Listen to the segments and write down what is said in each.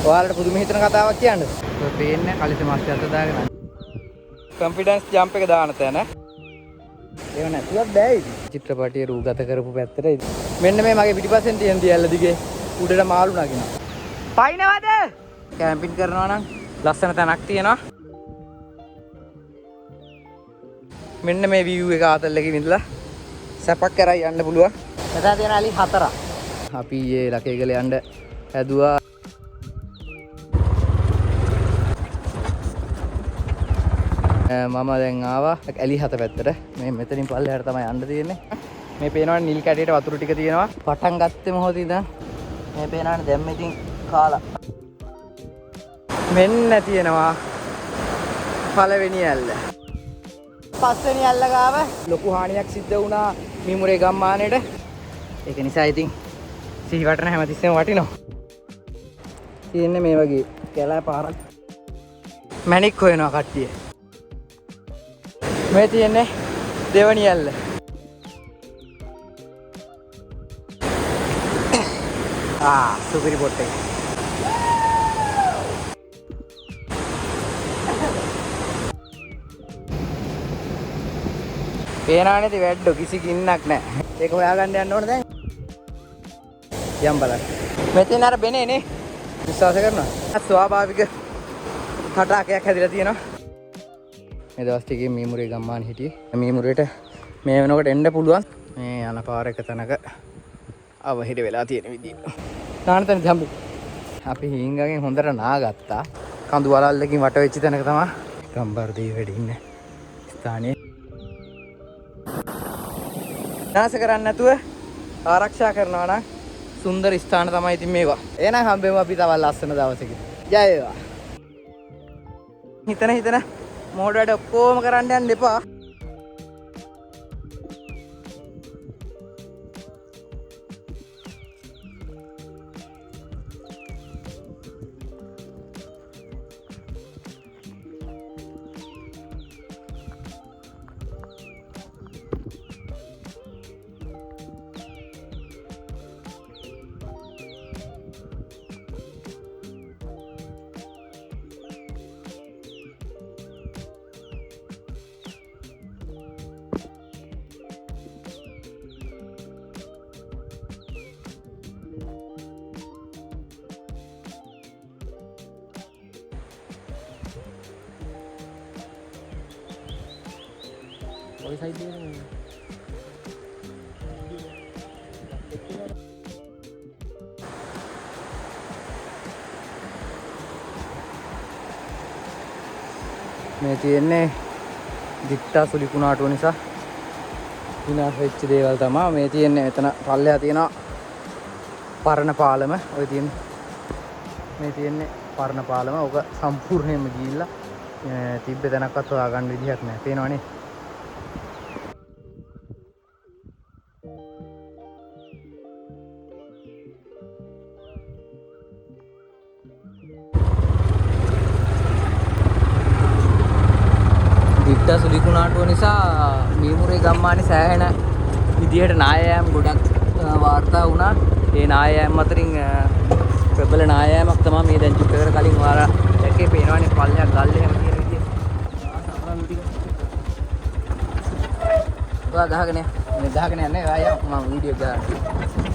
ඔයාලට පුදුම හිතන කතාවක් කියන්න. ඔය පේන්නේ කලිත මාස්ටර් අත දාගෙන. කොන්ෆිඩන්ස් ජම්ප් එක දාන තැන. ඒව නැතුවත් බෑ ඉතින්. චිත්‍රපටියේ රූගත කරපු පැත්තට. මෙන්න මේ මගේ පිටිපස්සෙන් තියෙන දියැල්ල දිගේ උඩට මාළු නගිනවා. පයින්නවද? කැම්පින් කරනවා නම් ලස්සන තැනක් තියෙනවා. මෙන්න මේ view එක ආතල් එකේ ඉඳලා සැපක් කරා යන්න පුළුවන්. මෙතන තියෙන අලි 4ක්. අපි ඊයේ ලකේගල යන්න හැදුවා. මම දැන් ආවා ඇලි 7 පැත්තට. මේ මෙතනින් පල්ලෙහාට තමයි යන්න තියෙන්නේ. මේ පේනවනේ නිල් කැටේට වතුර ටික තියෙනවා. පටන් ගත්තේ මොහොතේ ඉඳන් මේ පේනවනේ දැන් මෙතින් කාලා. මෙන්න තියෙනවා පළවෙනි ඇල්ල. පස්වෙනි ඇල්ල ගාව ලොකු හානියක් සිද්ධ වුණා මීමුරේ ගම්මානයේට. ඒක නිසා ඉතින් සිහිවටන හැමතිස්සෙම වටිනවා. තියෙන්නේ මේ වගේ කැලෑ පාරක්. මැණික් හොයනවා කට්ටිය. මේ තියෙන්නේ දෙවනි ඇල්ල. සුපිරි පොට් එක. පේනානේද වැඩ කිසි කින්නක් නැහැ. ඒක හොයාගන්න යන්න ඕන දැන්. යම් බලන්න. මෙතන අර බෙනේ නේ. විශ්වාස කරනවා. ස්වාභාවික හටාකයක් හැදිලා තියෙනවා. මේ දවස් ටිකේ මීමුරේ ගම්මාන හිටියේ. මීමුරේට මේ වෙනකොට එන්න පුළුවන්. මේ යන පාර එක තැනක අවහිර වෙලා තියෙන විදිහ. නානතන ජම්බු. අපි හිංගගෙන් හොඳට නාගත්තා. කඳු වලල්ලකින් වට වෙච්ච තැනක තමයි ගම්බර දෙවි වැඩ ඉන්නේ. ස්ථානයේ නාස කරන්නේ නැතුව ආරක්ෂා කරනවා නම් සුන්දර ස්ථාන තමයි ඉතින් මේවා. එහෙනම් හම්බෙමු අපි තව ලස්සන දවසක. ජය වේවා. හිතන මෝඩ වැඩ ඔක්කොම කරන්න යන්න එපා. ඔය සයිඩ් එකේ මේ තියෙන්නේ දිට්ටා සුලි කුණාටුව නිසා විනාශ වෙච්ච දේවල් තමයි මේ තියෙන්නේ. එතන පල්ලෙහා තියෙනවා පරණ පාලම. ඔය තියෙන්නේ මේ තියෙන්නේ පරණ පාලම. ඔක සම්පූර්ණයෙන්ම ගිහිල්ලා තිබ්බ තැනක්වත් හොයාගන්න විදිහක් නැහැ. පේනවනේ. දිට්ටා සුලි කුණාටුව නිසා මීමුරේ ගම්මානේ සෑහෙන විදිහට නායයන් ගොඩක් වාර්තා වුණා. ඒ නායයන් අතරින් ප්‍රබල නායයන්ක් තමයි මේ දැන් චුට්ටකට කලින් ඔයාලා දැක්කේ. පේනවනේ පල්ලයක් ගල් එහෙම තියෙන විදිහ. ඔයා ගහගෙන යන්නේ. ආයෙ මම වීඩියෝ ගන්නවා.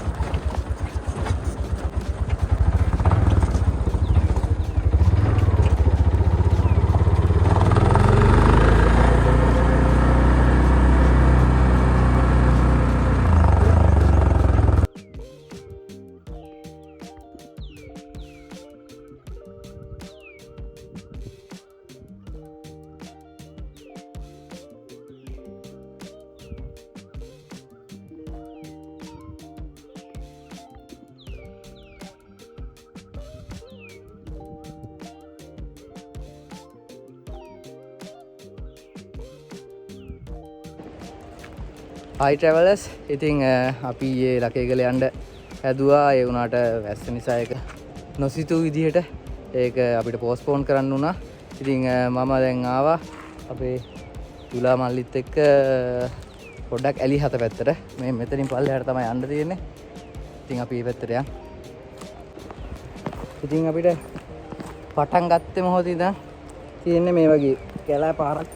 Hi travelers, ඉතින් අපි ඊයේ ලකේගල යන්න හැදුවා. ඒ වුණාට වැස්ස නිසා ඒක නොසිතූ විදිහට ඒක අපිට පෝස්ට්පෝන් කරන්න වුණා. ඉතින් මම දැන් ආවා අපේ තුලා මල්ලිත් එක්ක පොඩ්ඩක් ඇලි 7 පැත්තට. මේ මෙතනින් පල්ලෙහාට තමයි යන්න තියෙන්නේ. ඉතින් අපි මේ පැත්තට යන්. ඉතින් අපිට පටන් ගත්තේ මොහොතේ ඉඳන් තියෙන්නේ මේ වගේ කැලෑ පාරක්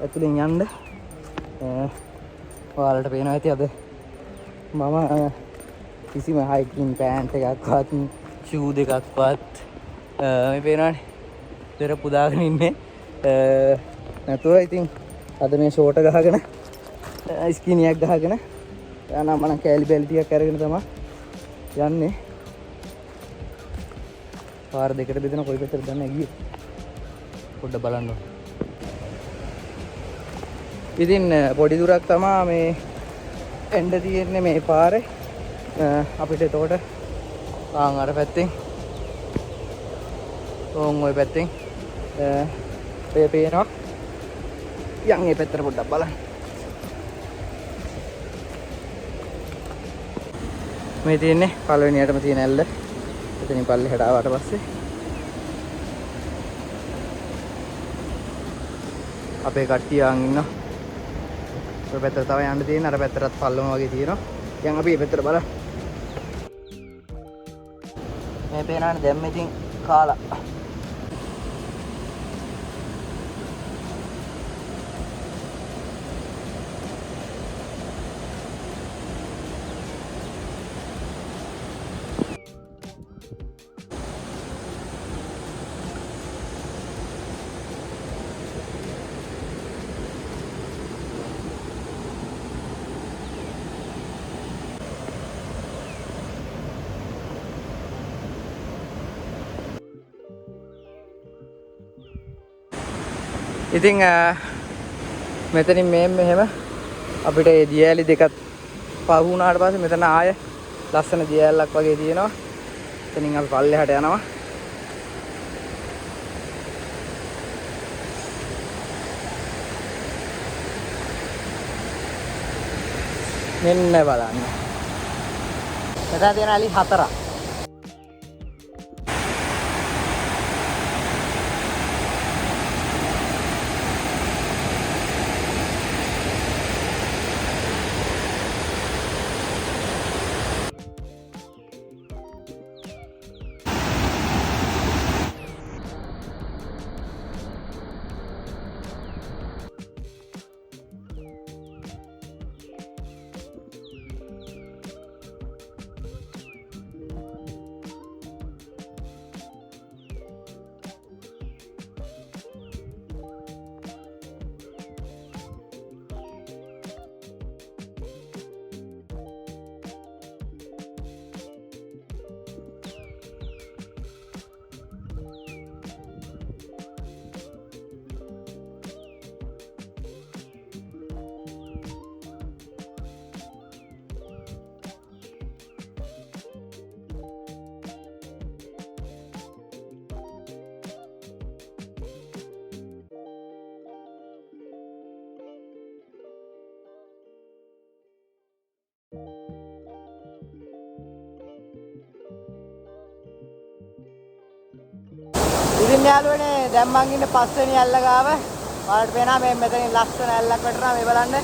ඇතුලෙන් යන්න. ඔයාලට පේනවා ඇති අද මම කිසිම හයිකින් පෑන්ට් එකක්වත් ෂූ දෙකක්වත් මේ පේනවනේ පෙර පුදාගෙන ඉන්නේ නැතුව. ඉතින් අද මේ ෂෝට ගහගෙන ස්කිනියක් ගහගෙන යනවා. මම කෑලි බැලි ටිකක් අරගෙන තමයි යන්නේ. පාර දෙකට බෙදෙන කොයි පැත්තටද දන්නේ ගියේ. පොඩ්ඩක් බලන්න. ඉතින් පොඩි දුරක් තමයි මේ එන්න තියෙන්නේ මේ පාරේ. අපිට එතකොට ආන් අර පැත්තෙන් ඕන් ওই පැත්තෙන් ඔය පේනවා. යන් මේ පැත්තට පොඩ්ඩක් බලන්න. මේ තියෙන්නේ පළවෙනියටම තියෙන ඇල්ල. එතනින් පල්ලෙහාට ආවට පස්සේ අපේ කට්ටිය ආන් ඉන්නවා. ඔය පැත්තට තව යන්න තියෙන. අර පැත්තටත් පල්ලම වගේ තියෙනවා. දැන් අපි මේ පැත්තට බලමු. මේ පේනවනේ දැන් මෙතින් කාලා. ඉතින් මෙතනින් මෙහෙම අපිට මේ දියැලි දෙකත් පහ වුණාට පස්සේ මෙතන ආය ලස්සන දියැලක් වගේ තියෙනවා. එතනින් අපි පල්ලෙහාට යනවා. මෙන්න බලන්න. මෙතන තියෙන ඇලි 4ක්. ඉතින් යාළුවනේ දැන් මං ඉන්නේ පස්වෙනි ඇල්ල ගාව. ඔයාලට පේනවා මේ මෙතනින් ලස්සන ඇල්ලක් වැටෙනවා මේ බලන්න.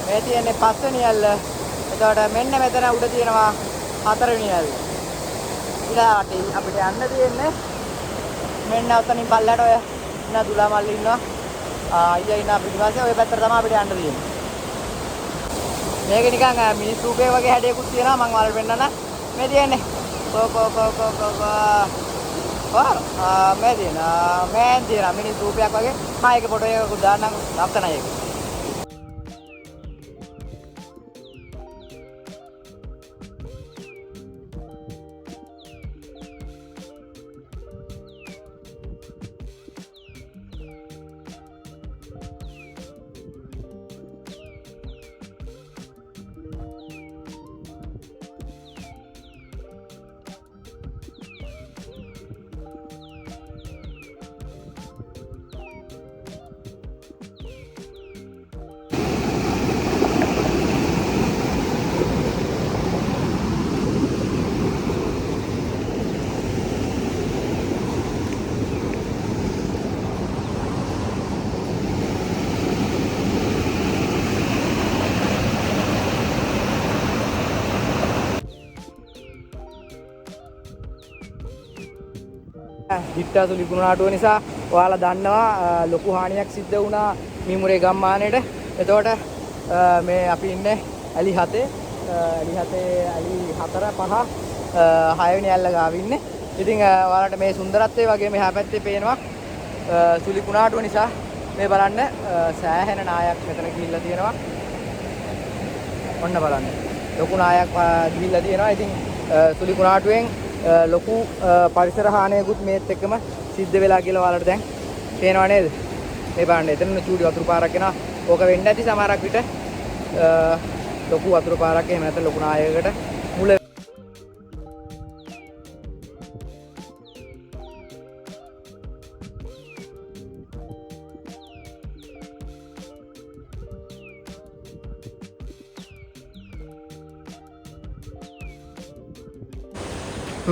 මේ තියෙන්නේ පස්වෙනි ඇල්ල. එතකොට මෙන්න මෙතන උඩ තියෙනවා හතරවෙනි ඇල්ල. ඊළඟට අපිට යන්න තියෙන්නේ මෙන්න ඔතනින් පල්ලයට ඔය ඉන්න දුලා මල්ලි ඉන්නවා. අයියා ඉන්න පිටිපස්සේ ඔය පැත්තට තමයි අපිට යන්න තියෙන්නේ. මේක නිකන් මිනිස් රූපේ වගේ හැඩයකුත් තියෙනවා. මං ඔයාලට පෙන්නන්න. මේ තියෙන්නේ මේ තියෙන මිනිස් රූපයක් වගේ. ඒක ෆොටෝ එකකුත් දාන්නම්. ලස්සනයි ඒක. හිට්ටා සුලි කුණාටුව නිසා ඔයාලා දන්නවා ලොකු හානියක් සිද්ධ වුණා මීමුරේ ගම්මානයේට. එතකොට මේ අපි ඉන්නේ ඇලි 7 ඇලි 4 5 6 වෙනි ඇල්ල ගාව ඉන්නේ. ඉතින් ඔයාලට මේ සුන්දරත්වය වගේ මෙහා පැත්තේ පේනවා සුලි කුණාටුව නිසා. මේ බලන්න සෑහෙන නායක් මෙතන ගිහිල්ලා තියෙනවා. ඔන්න බලන්න. ලොකු නායක් ගිහිල්ලා තියෙනවා. ඉතින් සුලි කුණාටුවෙන් ලොකු පරිසර හානියකුත් මේත් එක්කම සිද්ධ වෙලා කියලා ඔයාලට දැන් පේනව නේද? මේ බලන්න එතන චූටි වතුර පාරක් එනවා. ඕක වෙන්න ඇති සමහරක් විට ලොකු වතුර පාරක් එහෙම නැත්නම් ලොකු නායකයකට මුල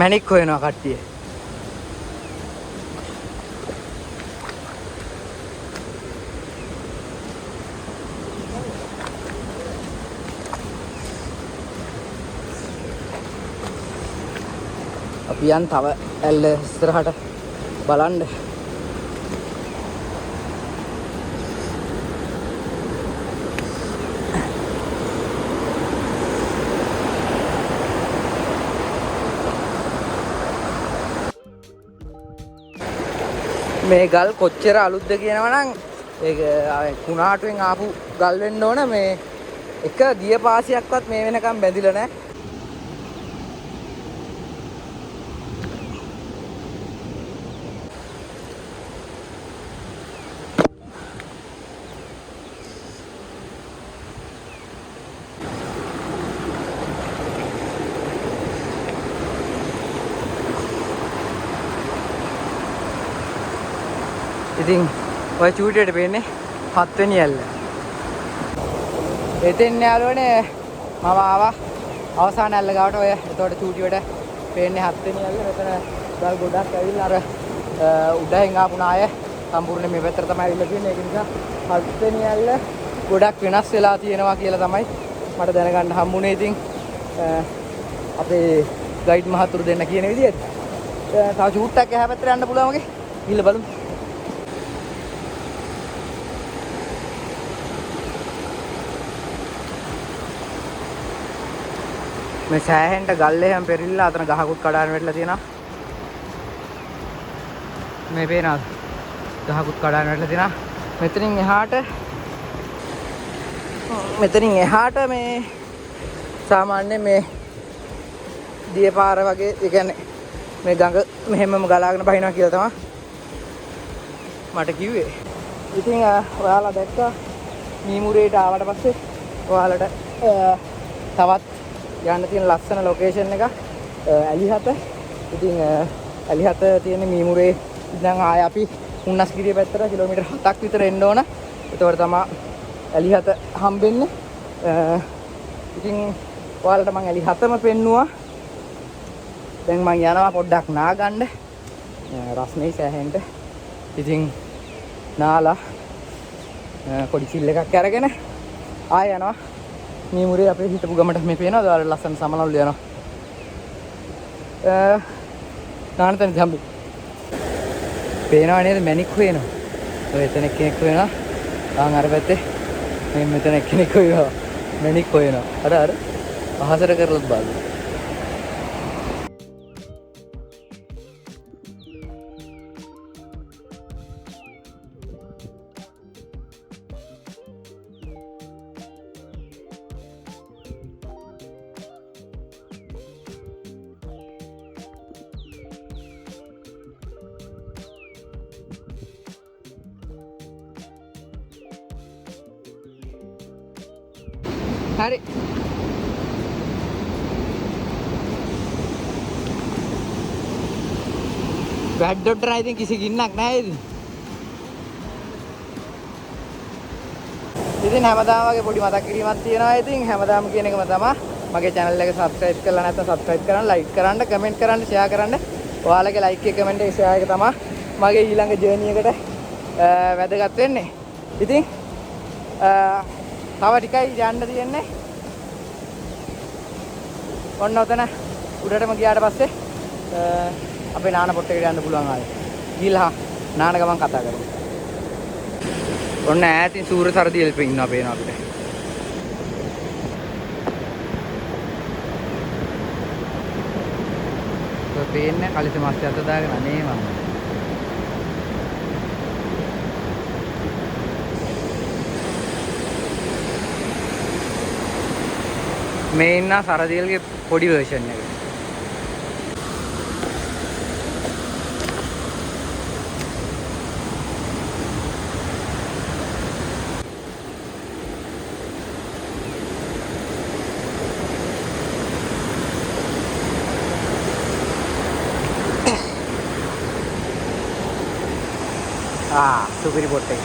මැණික් හොයනවා කට්ටිය. අපි යන් තව ඇල්ල ඉස්සරහට බලන්න. මේ ගල් කොච්චර අලුත්ද කියනවා නම් ඒක කුණාටුවෙන් ආපු ගල් වෙන්න ඕන. මේ එක දියපාසියක්වත් මේ වෙනකම් බැඳිලා නැහැ. ඉතින් ඔය චූටියට පේන්නේ 7 වෙනි ඇල්ල. එතෙන් යාළුවනේ මම ආවා අවසාන ඇල්ල ගාවට. ඔය එතකොට චූටියට පේන්නේ 7 වෙනි ඇල්ල. මෙතන ගල් ගොඩක් ඇවිල්ලා අර උඩහින් ආපු නාය සම්පූර්ණ මේ පැත්තට තමයි ඇවිල්ලා තියෙන්නේ. ඒක නිසා 7 වෙනි ඇල්ල ගොඩක් වෙනස් වෙලා තියෙනවා කියලා තමයි මට දැනගන්න හම්බුනේ. ඉතින් අපේ ගයිඩ් මහතුරු දෙන්න කියන විදිහට තව චූට්ටක් එහා පැත්තට යන්න පුළුවන් වගේ. ගිහිල්ලා බලමු. මේ සෑහෙන්ට ගල් එහෙම පෙරිලා අතන ගහකුත් කඩාන වැටලා තියෙනවා. මේ පේනවාද? ගහකුත් කඩාන වැටලා තියෙනවා. මෙතනින් එහාට මේ සාමාන්‍ය මේ දියපාර වගේ ඒ කියන්නේ මේ ගඟ මෙහෙමම ගලාගෙන බහිනවා කියලා තමයි මට කිව්වේ. ඉතින් ඔයාලා දැක්කා මීමුරේට ආවට පස්සේ ඔයාලට තවත් යන්න තියෙන ලස්සන ලොකේෂන් එක ඇලි 7. ඉතින් ඇලි 7 තියෙන මීමුරේ ඉඳන් ආය අපි හුන්නස්ගිරිය පැත්තට කිලෝමීටර් 7ක් විතර එන්න ඕන. ඒතකොට තමයි ඇලි 7 හම්බෙන්නේ. ඉතින් ඔයාලට මම ඇලි 7ම පෙන්නුවා. දැන් මම යනවා පොඩ්ඩක් නාගන්න. රස්නේ සෑහෙන්න. ඉතින් නාලා පොඩි චිල් එකක් අරගෙන ආය යනවා. මීමුරේ අපේ හිටපු ගමට මේ පේනවාද? ඔයාලට ලස්සන සමනවලු යනවා. නානතන ජම්බි. පේනව නේද? මැණික් හොයනවා. ඔය එතන කෙනෙක් හොයනවා. අර පැත්තේ මේ මෙතන කෙනෙක් හොයනවා. මැණික් හොයනවා. අර අහසට කරලත් බලන්න. හරි. වැඩ්ඩොට නම් ඉතින් කිසි ගින්නක් නැහැ ඉතින්. ඉතින් හැමදාම වගේ පොඩි මතක් කිරීමක් තියෙනවා. ඉතින් හැමදාම කියන එකම තමයි මගේ channel එක subscribe කරලා නැත්නම් subscribe කරන්න, like කරන්න, comment කරන්න, share කරන්න. ඔයාලගේ like එක comment එක share එක තමයි මගේ ඊළඟ journey එකට වැදගත් වෙන්නේ. ඉතින් තව ටිකයි යන්න තියෙන්නේ. ඔන්න ඔතන උඩටම ගියාට පස්සේ අපේ නාන පොට් එකට යන්න පුළුවන් ආයේ. ගිහලා නාන ගමන් කතා කරමු. ඔන්න ඈතින් සූර්ය සරදියෙල් ඉන්නවා පේනවා අපිට. ඔය පේන්නේ කලිත මාස්ටර් අත දාගෙන අනේ මම. මේ ඉන්න සරදියෙල්ගේ පොඩි version එක. සුපිරි පොට් එක.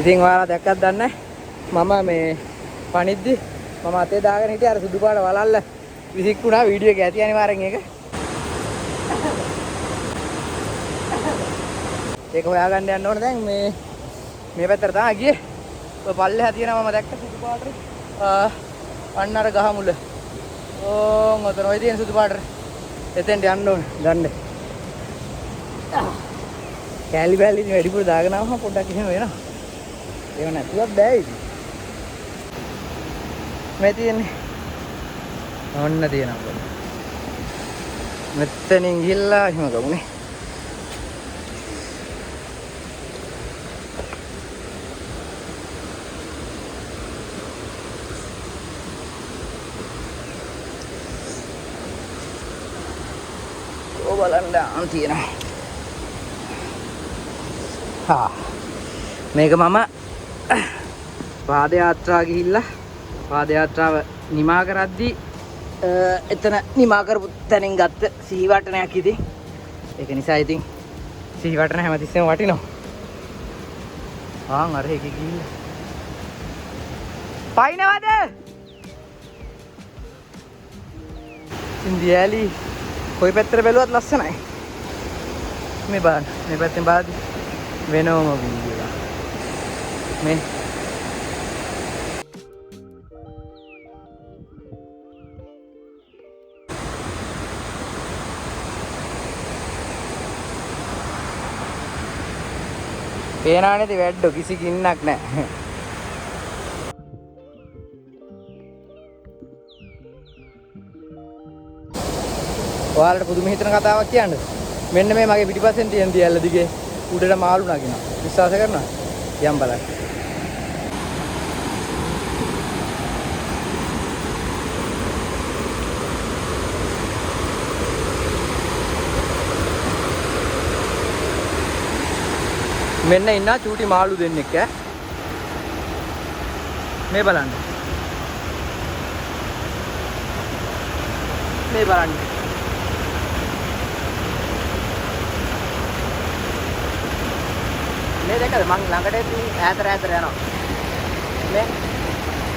ඉතින් ඔයාලා දැක්කත් දන්නේ මම මේ පණිද්දි මම අතේ දාගෙන හිටියේ අර සුදු පාට වලල්ල විසික්ුණා වීඩියෝ එක ඇති අනිවාර්යෙන් ඒක හොයාගන්න යන්න ඕන දැන් මේ පැත්තට තමයි ගියේ. ඔය පල්ලෙහා තියෙනවා මම දැක්ක සුදු පාට අන්න අර ගහ මුල. ඕන් ඔතන ඔය තියෙන සුදු පාට එතෙන්ට යන්න ඕන ගන්න. කැලි බැලි වැඩිපුර දාගෙන ආවම පොඩ්ඩක් එහෙම වෙනවා. ඒක නැතුවත් බෑ ඉතින්. මේ තියෙන්නේ. ඔන්න තියෙනවා. මෙතනින් ගිහිල්ලා එහෙම ගමුනේ. ඕ බලන්න ආන් තියෙනවා. මේක මම පාදයාත්‍රා ගිහිල්ලා පාදයාත්‍රාව නිමා කරද්දී එතන නිමා කරපු තැනින් ගත්ත සිහිවටනයක් ඉතින් ඒක නිසා ඉතින් සිහිවටන හැමතිස්සෙම වටිනවා. ආන් අර එකේ ගිහිල්ලා පයින්නවද? ඉන්දියාලි කොයි පැත්තට බැලුවත් ලස්සනයි. මේ බලන්න මේ පැත්තෙන් බලද්දි වෙනවම වීඩියෝ මේ පේනවා නේද වැඩ කිසි ගින්නක් නැහැ. ඔයාලට පුදුම හිතන කතාවක් කියන්නද? මෙන්න මේ මගේ පිටිපස්සෙන් තියෙන දියැල්ල දිගේ උඩට මාළු නගිනවා. විශ්වාස කරනවා? යම් බලන්න. මෙන්න ඉන්නා චූටි මාළු දෙන්නෙක් ඈ. මේ බලන්න. මේ බලන්න. මේ දෙකද මං ළඟට ඈතට යනවා.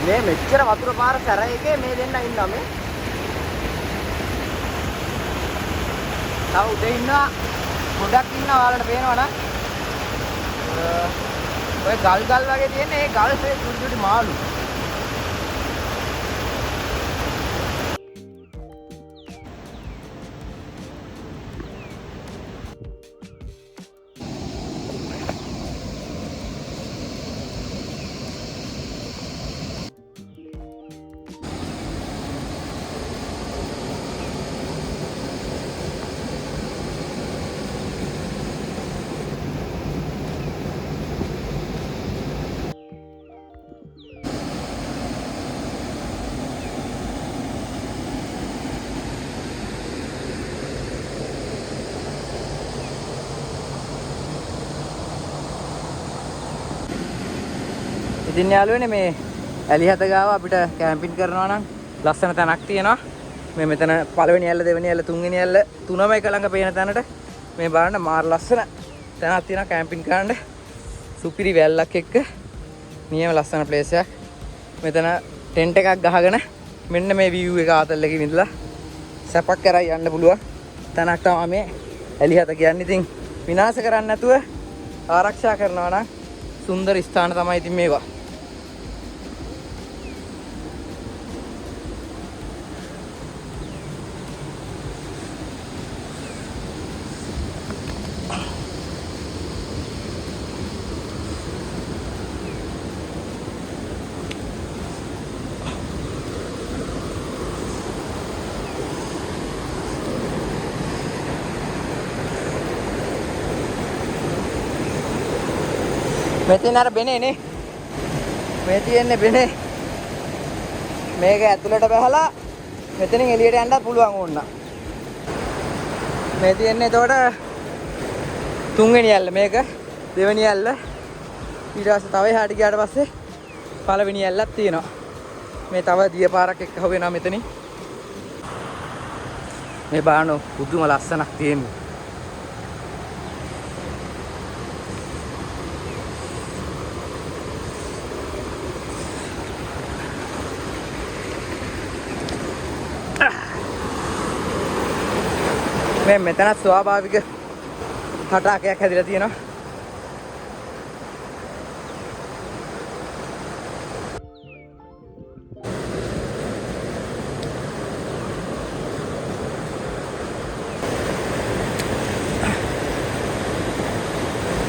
මේ මෙච්චර වතුර පාර සැර එකේ මේ දෙන්න ඉන්නවා මේ. තව උඩ ඉන්නවා ගොඩක් ඉන්නවා ඔයාලට පේනවනම්. ඔය ගල් වගේ තියෙන ඒ ගල් සේ චුටි මාළු. ඉතින් යාළුවනේ මේ ඇලිහත ගාව අපිට කැම්පින් කරනවා නම් ලස්සන තැනක් තියෙනවා. මේ මෙතන පළවෙනි ඇල්ල දෙවෙනි ඇල්ල තුන්වෙනි ඇල්ල තුනම එක ළඟ පේන තැනට මේ බලන්න මාර ලස්සන තැනක් තියෙනවා කැම්පින් කරන්න. සුපිරි වැල්ලක් එක්ක නියම ලස්සන ප්ලේස් එකක්. මෙතන ටෙන්ට් එකක් ගහගෙන මෙන්න මේ view එක ආතල් එකකින් ඉඳලා සැපක් කරලා යන්න පුළුවන් තැනක් තමයි මේ ඇලිහත කියන්නේ. ඉතින් විනාශ කරන්නේ නැතුව ආරක්ෂා කරනවා නම් සුන්දර ස්ථාන තමයි ඉතින් මේවා. මෙතන අර බෙනේ නේ. මේ තියෙන්නේ බෙනේ. මේක ඇතුළට බහලා මෙතනින් එළියට යන්නත් පුළුවන් ඕන. මේ තියෙන්නේ එතකොට තුන්වෙනි ඇල්ල මේක දෙවෙනි ඇල්ල. ඊට පස්සේ තව එහාට ගියාට පස්සේ පළවෙනි ඇල්ලක් තියෙනවා. මේ තව දිය පාරක් එක්ක හව වෙනවා මෙතනින්. මේ බානෝ පුදුම ලස්සනක් තියෙනවා. මේ මෙතන ස්වාභාවික තටාකයක් හැදිලා තියෙනවා.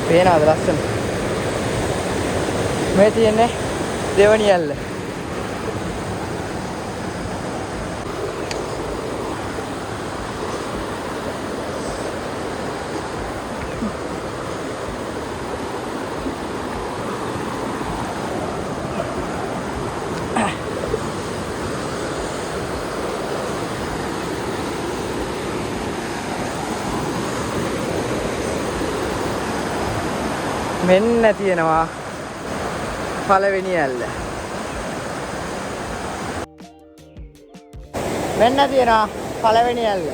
පේනවද ලස්සන? මේ තියෙන්නේ දෙවනි ඇල්ල. මෙන්න තියෙනවා පළවෙනි ඇල්ල. මෙන්න තියෙනවා පළවෙනි ඇල්ල.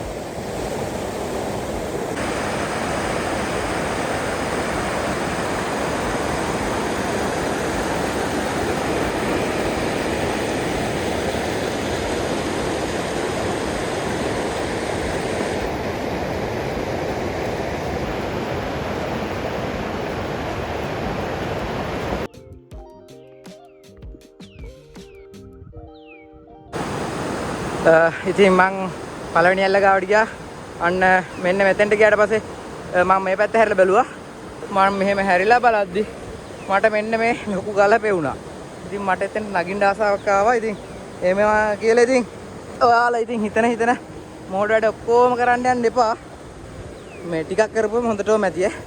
ඉතින් මං පළවෙනි ඇල්ල ගාවට ගියා. අන්න මෙන්න මෙතෙන්ට ගියාට පස්සේ මම මේ පැත්ත හැරිලා බැලුවා. මම මෙහෙම හැරිලා බලද්දි මට මෙන්න මේ ලොකු ගල පෙවුණා. ඉතින් මට එතෙන් නගින්න ආසාවක් ආවා. ඉතින් එහෙමවා කියලා ඉතින් ඔයාලා ඉතින් හිතන මෝඩ වැඩ ඔක්කොම කරන්න යන්න එපා. මේ ටිකක් කරපුවම හොඳටම ඇති ඈ.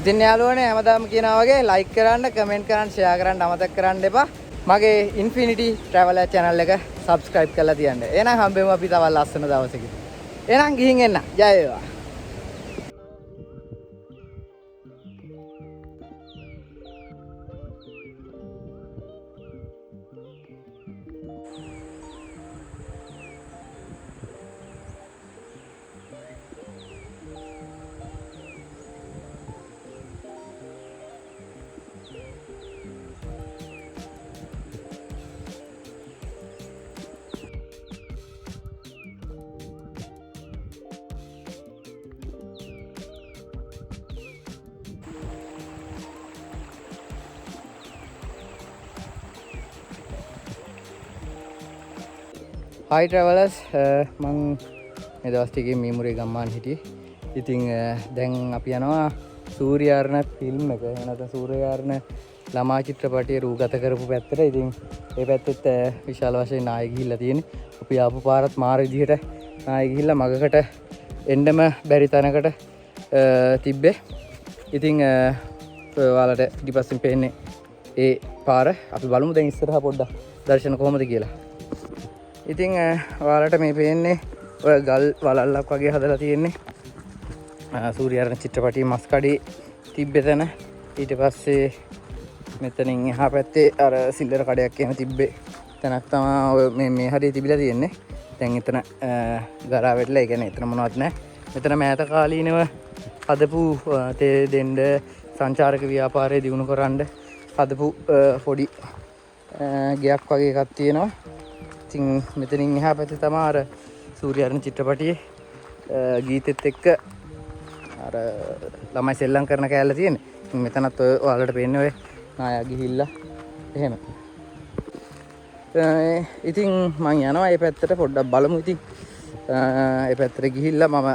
ඉතින් යාළුවනේ හැමදාම කියනවා වගේ ලයික් කරන්න, කමෙන්ට් කරන්න, ෂෙයා කරන්න අමතක කරන්න එපා. මගේ Infinity Traveler channel එක subscribe කරලා තියන්න. එහෙනම් හම්බෙමු අපි තව ලස්සන දවසකින්. එහෙනම් ගිහින් එන්න. ජය වේවා. Hi travellers, මං මේ දවස් ටිකේ මීමුරේ ගම්මාන හිටියේ. ඉතින් දැන් අපි යනවා සූර්යාර්ණ ෆිල්ම් එක. නැත්නම් සූර්යාර්ණ ළමා චිත්‍රපටයේ රූගත කරපු පැත්තට. ඉතින් ඒ පැත්තෙත් විශාල වශයෙන් නායක ගිහිල්ලා තියෙන්නේ. අපි ආපු පාරත් මාර විදිහට නායක ගිහිල්ලා මගකට එන්නම බැරි තැනකට තිබ්බේ. ඉතින් ඔයාලට ඊපස්සෙන් පේන්නේ ඒ පාර. අපි බලමු දැන් ඉස්සරහා පොඩ්ඩක් දර්ශන කොහොමද කියලා. ඉතින් ඔයාලට මේ පේන්නේ ඔය ගල් වලල්ලක් වගේ හදලා තියෙන්නේ සූර්යාර්ණ චිත්‍රපටයේ මස්කඩේ තිබ්බේ තැන. ඊට පස්සේ මෙතනින් එහා පැත්තේ අර සිල්ලර කඩයක් එහෙම තිබ්බේ තැනක් තමයි මේ හරිය තිබිලා තියෙන්නේ. දැන් එතන ගරා වැටලා, ඒ කියන්නේ එතන මොනවත් නැහැ. මෙතන මෑත කාලීනව හදපු තේ දෙන්න සංචාරක ව්‍යාපාරය දියුණු කරන්න හදපු පොඩි ගයක් වගේ එකක් තියෙනවා. ඉතින් මෙතනින් එහා පැත්තේ තමයි අර සූර්යාර්ණ චිත්‍රපටයේ ගීතෙත් එක්ක අර ළමයි සෙල්ලම් කරන කෑල්ල තියෙන්නේ. මෙතනත් ඔයාලට පේන්නේ ඔය නායක ගිහිල්ලා එහෙම. ඉතින් මම යනවා මේ පැත්තට පොඩ්ඩක් බලමු. ඉතින් මේ පැත්තට ගිහිල්ලා මම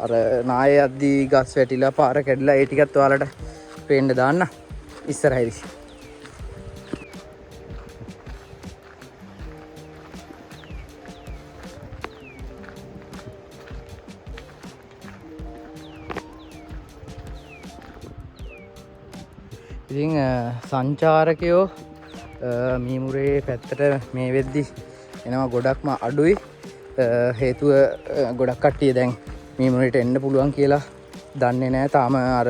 අර නාය යද්දී ගස් වැටිලා පාර කැඩිලා ඒ ටිකත් ඔයාලට පේන්න දාන්න ඉස්සරහදී. ඉතින් සංචාරකයෝ මීමුරේ පැත්තට මේ වෙද්දි එනවා ගොඩක්ම අඩුයි. හේතුව ගොඩක් කට්ටිය දැන් මීමුරේට එන්න පුළුවන් කියලා දන්නේ නැහැ. තාම අර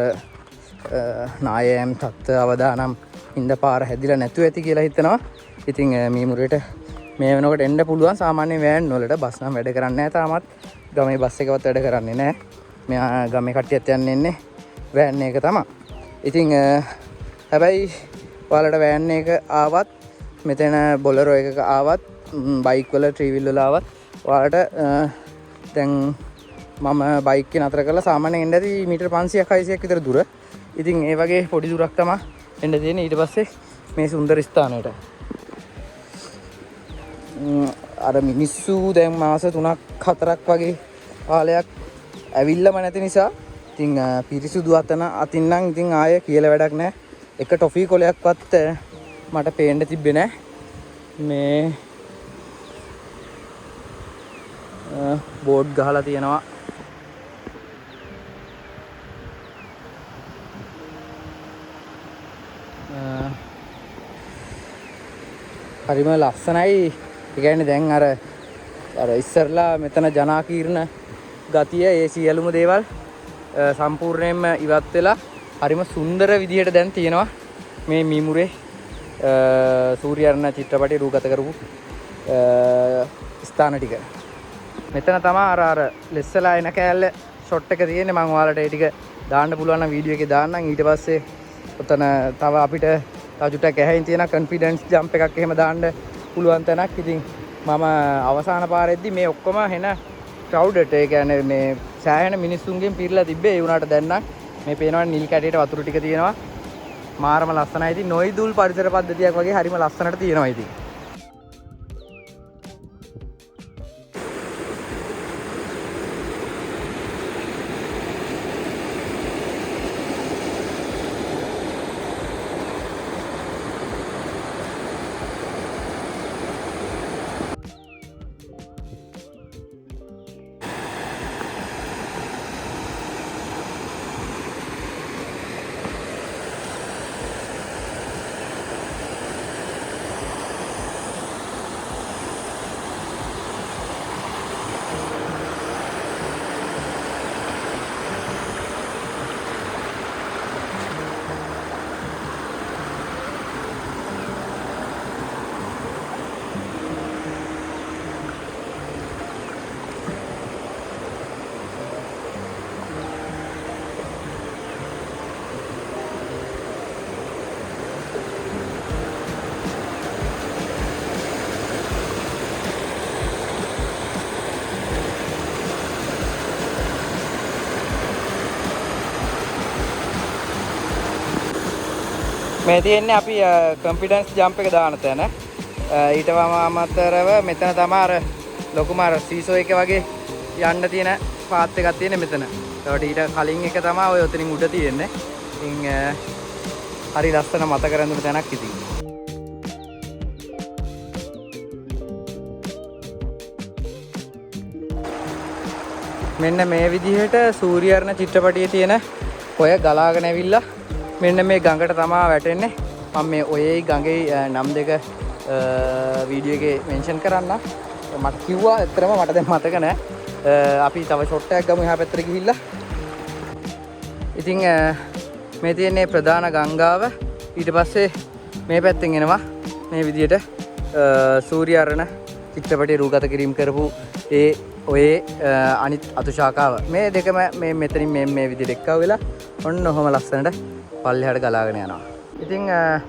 නායම් තත්ත්ව අවදානම් ඉඳ පාර හැදිලා නැතුව ඇති කියලා හිතනවා. ඉතින් මීමුරේට මේ වෙනකොට එන්න පුළුවන් සාමාන්‍ය වෑන් වලට. බස් නම් වැඩ කරන්නේ නැහැ තාමත්. ගමේ බස් එකවත් වැඩ කරන්නේ නැහැ. මෙයා ගමේ කට්ටියත් යන්නේ ඉන්නේ වෑන් එක තමයි. ඉතින් හැබැයි ඔයාලට වෑන් එක ආවත්, මෙතන බොලරෝ එකක ආවත්, බයික් වල ට්‍රීවිල් වල ආවත් ඔයාලට දැන් මම බයික් එක නතර කරලා සාමාන්‍යයෙන් එන්න ඇති මීටර් 500ක් 600ක් විතර දුර. ඉතින් ඒ වගේ පොඩි දුරක් තමයි එන්න තියෙන්නේ. ඊට පස්සේ මේ සුන්දර ස්ථානයට අර මිනිස්සු දැන් මාස 3ක් 4ක් වගේ කාලයක් ඇවිල්ලාම නැති නිසා ඉතින් පිරිසුදු අතින් නම් ඉතින් ආයේ කියලා වැඩක් නැහැ. එක ටොෆී කොලයක්වත් මට පේන්න තිබ්බේ නැහැ. මේ බෝඩ් ගහලා තියෙනවා. හරිම ලස්සනයි. ඒ කියන්නේ දැන් අර ඉස්සරලා මෙතන ජනාකීර්ණ ගතිය, ඒ සියලුම දේවල් සම්පූර්ණයෙන්ම ඉවත් වෙලා හරිම සුන්දර විදිහට දැන් තියෙනවා මේ මීමුරේ සූර්යාර්ණ චිත්‍රපටයේ රූගත කරපු ස්ථාන ටික. මෙතන තමයි අර ලෙස්සලා එන කෑල්ල ෂොට් එක තියෙන්නේ. මම ඔයාලට ඒ ටික දාන්න පුළුවන් නම් වීඩියෝ එකේ දාන්නම්. ඊට පස්සේ ඔතන තව අපිට තාජුටක් ඇහැයින් තියෙන කොන්ෆිඩන්ස් ජම්ප් එකක් එහෙම දාන්න පුළුවන් තැනක්. ඉතින් මම අවසාන පාරෙද්දි මේ ඔක්කොම හෙන ක්‍රවුඩඩ්, ඒ කියන්නේ මේ සෑහෙන මිනිස්සුන්ගෙන් පිරලා තිබ්බේ. ඒ වුණාට දැන් නම් මේ පේනවා නිල් කැටේට වතුර ටික තියෙනවා. මාරම ලස්සනයි. ඉතින් නොයිදුල් පරිසර පද්ධතියක් වගේ හරිම ලස්සනට තියෙනවා. ඉතින් මේ තියෙන්නේ අපි කොන්ෆිඩන්ස් ජම්ප් එක දාන තැන. ඊට අමතරව මෙතන තමයි අර ලොකුම අර සීසෝ එක වගේ යන්න තියෙන පාත් එකක් තියෙන මෙතන. ඒකට ඊට කලින් එක තමයි ඔය උතනින් උඩ තියෙන්නේ. ඉතින් හරි ලස්සන මතක රැඳුණු තැනක් ඉතින්. මෙන්න මේ විදිහට සූර්යාර්ණ චිත්‍රපටියේ තියෙන ඔය ගලාගෙන ඇවිල්ලා මෙන්න මේ ගඟට තමයි වැටෙන්නේ. මම මේ ඔයයි ගඟේ නම් දෙක වීඩියෝ එකේ මෙන්ෂන් කරන්න. මට කිව්වා ඇත්තටම මට දැන් මතක නැහැ. අපි තව ෂොට් එකක් ගමු එහා පැත්තට ගිහිල්ලා. ඉතින් මේ තියෙන්නේ ප්‍රධාන ගංගාව. ඊට පස්සේ මේ පැත්තෙන් එනවා මේ විදිහට සූර්යාර්ණ චිත්‍රපටයේ රූගත කිරීම කරපු ඒ ඔය අනිත් අතු ශාඛාව. මේ දෙකම මේ මෙතනින් මේ විදිහට එක්කව වෙලා ඔන්න ඔහොම ලස්සනට පල්ලෙහාට ගලාගෙන යනවා. ඉතින්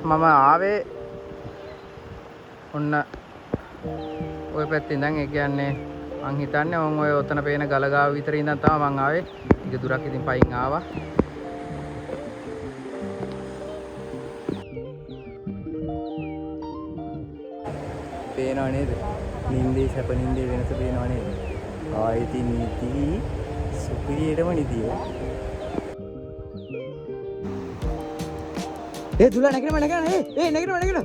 මම ආවේ ඔන්න ඔය පැත්තේ ඉඳන්. ඒ කියන්නේ මං හිතන්නේ මම ඔය ඔතන පේන ගලගාව විතර ඉඳන් තමයි මං ආවේ. ටික දුරක් ඉතින් පයින් ආවා. පේනව නේද? නින්දේ සැප නින්දේ වෙනස පේනව නේද? ආයති නීති සුපිරියටම නිදිය. දුලා නැගිනම නැගිනවා.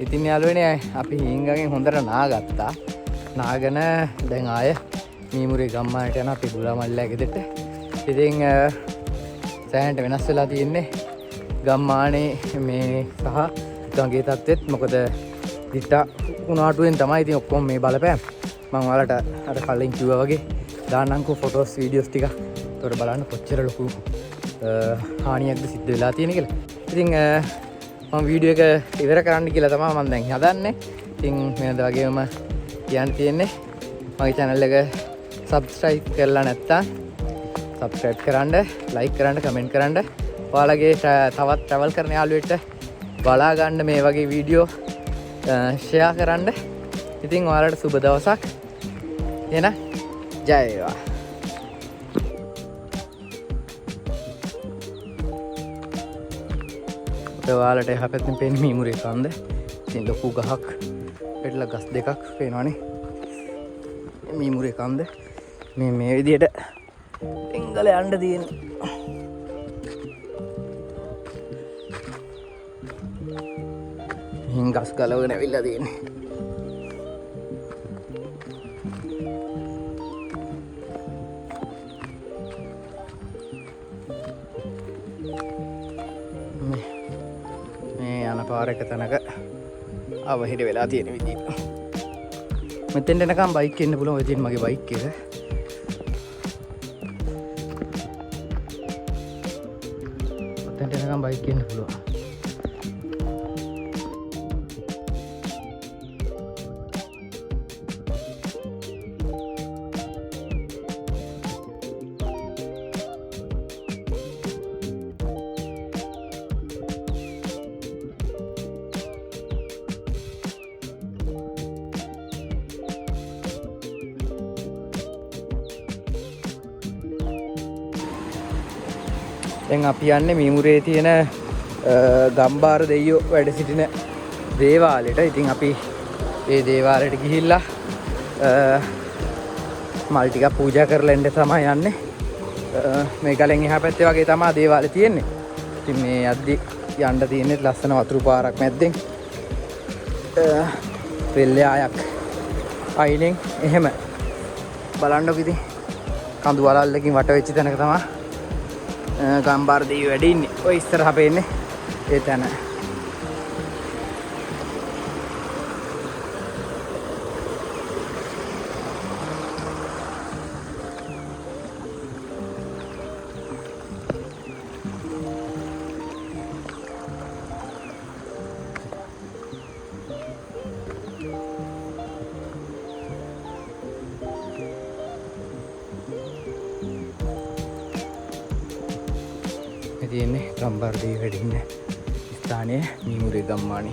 ඉතින් යාළුවනේ අපි හිංගගෙන් හොඳට නාගත්තා. නාගෙන දැන් ආය මීමුරේ ගම්මානට යන අපි දුලා මල්ලෑ ගෙදරට. ඉතින් සෑහෙනට වෙනස් වෙලා තියෙන්නේ ගම්මානේ මේ සහ ගඟේ තත්ත්වෙත්. මොකද දිට්ටා උනාටුවෙන් තමයි ඉතින් ඔක්කොම මේ බලපෑම්. මම ඔයාලට අර කලින් කිව්වා වගේ දාන්නම්කෝ ෆොටෝස් වීඩියෝස් ටික. ඒතකොට බලන්න කොච්චර ලොකු හානියක්ද සිද්ධ වෙලා තියෙන්නේ කියලා. ඉතින් මම වීඩියෝ එක ඉවර කරන්න කියලා තමයි මම දැන් හදන්නේ. ඉතින් වෙනද වගේම කියන්න තියෙන්නේ මගේ channel එක subscribe කරලා නැත්නම් subscribe කරන්න, like කරන්න, comment කරන්න. ඔයාලගේ තවත් travel කරන යාළුවෙක්ට බලා ගන්න මේ වගේ වීඩියෝ share කරන්න. ඉතින් ඔයාලට සුබ දවසක්. එන ජය වේවා. ඔයාලට එහා පැත්තෙන් පේන්නේ මීමුරේ කන්ද. ඉතින් ලොකු ගහක් පිටලා ගස් දෙකක් පේනවනේ. මීමුරේ කන්ද මේ විදිහට එංගල යන්න තියෙන්නේ. මින් ගස් ගලවගෙන ඇවිල්ලා තියෙන්නේ. පාර එක තැනක අවහිර වෙලා තියෙන විදිහ. මෙතෙන්ට එනකම් බයික් එන්න පුළුවන්. ඔය තියෙන මගේ බයික් එක. මෙතෙන්ට එනකම් බයික් එන්න පුළුවන්. දැන් අපි යන්නේ මීමුරේ තියෙන ගම්බාර දෙයියෝ වැඩ සිටින දේවාලයට. ඉතින් අපි ඒ දේවාලයට ගිහිල්ලා මල් ටිකක් පූජා කරලා එන්න තමයි යන්නේ. මේ ගලෙන් එහා පැත්තේ වගේ තමයි දේවාලේ තියෙන්නේ. ඉතින් මේ යද්දි යන්න තියෙන්නේ ලස්සන වතුරු පාරක් මැද්දෙන්. පෙල්ලයක් අයිනෙන් එහෙම බලන්නකො. ඉතින් කඳු වලල්ලකින් වට වෙච්ච තැනක තමයි ගම්බාර දෙවියෝ වැඩ ඉන්නේ. ඔය ඉස්සරහ පේන්නේ ඒ තැන. තියෙන්නේ ගම්බාර දෙවියෝ වැඩ ඉන්න ස්ථානයේ මීමුරේ ගම්මානේ.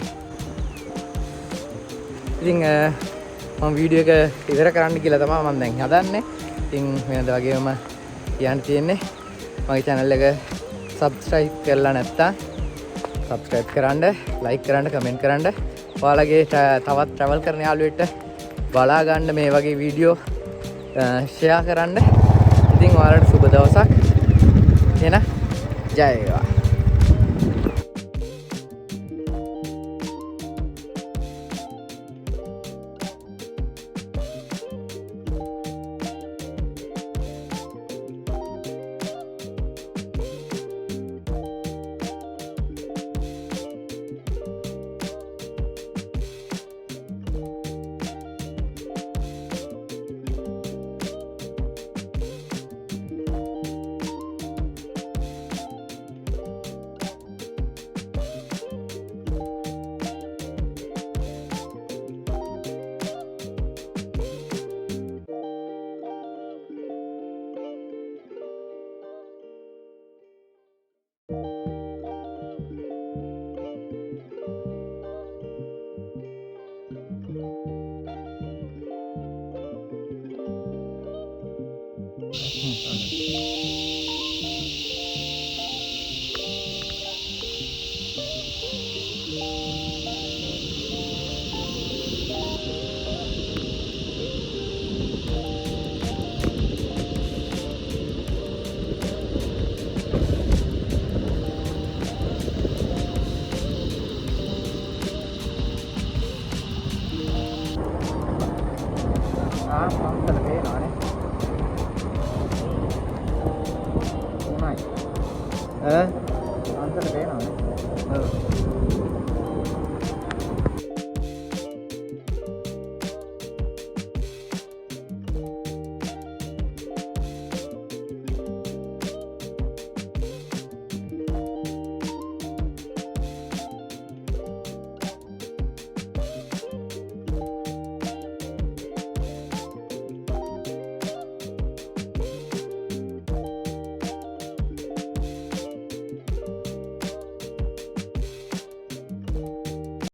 ඉතින් මම වීඩියෝ එක ඉවර කරන්න කියලා තමයි මම දැන් හදන්නේ. ඉතින් වෙනද වගේම කියන්න තියෙන්නේ මගේ channel එක subscribe කරලා නැත්නම් සබස්ක්‍රයිබ් කරන්න, ලයික් කරන්න, කමෙන්ට් කරන්න. ඔයාලගේ තවත් ට්‍රැවල් කරන යාළුවෙට බලා ගන්න මේ වගේ වීඩියෝ ෂෙයා කරන්න. ඉතින් ඔයාලට සුබ දවසක්. එහෙනම් ජය වේවා.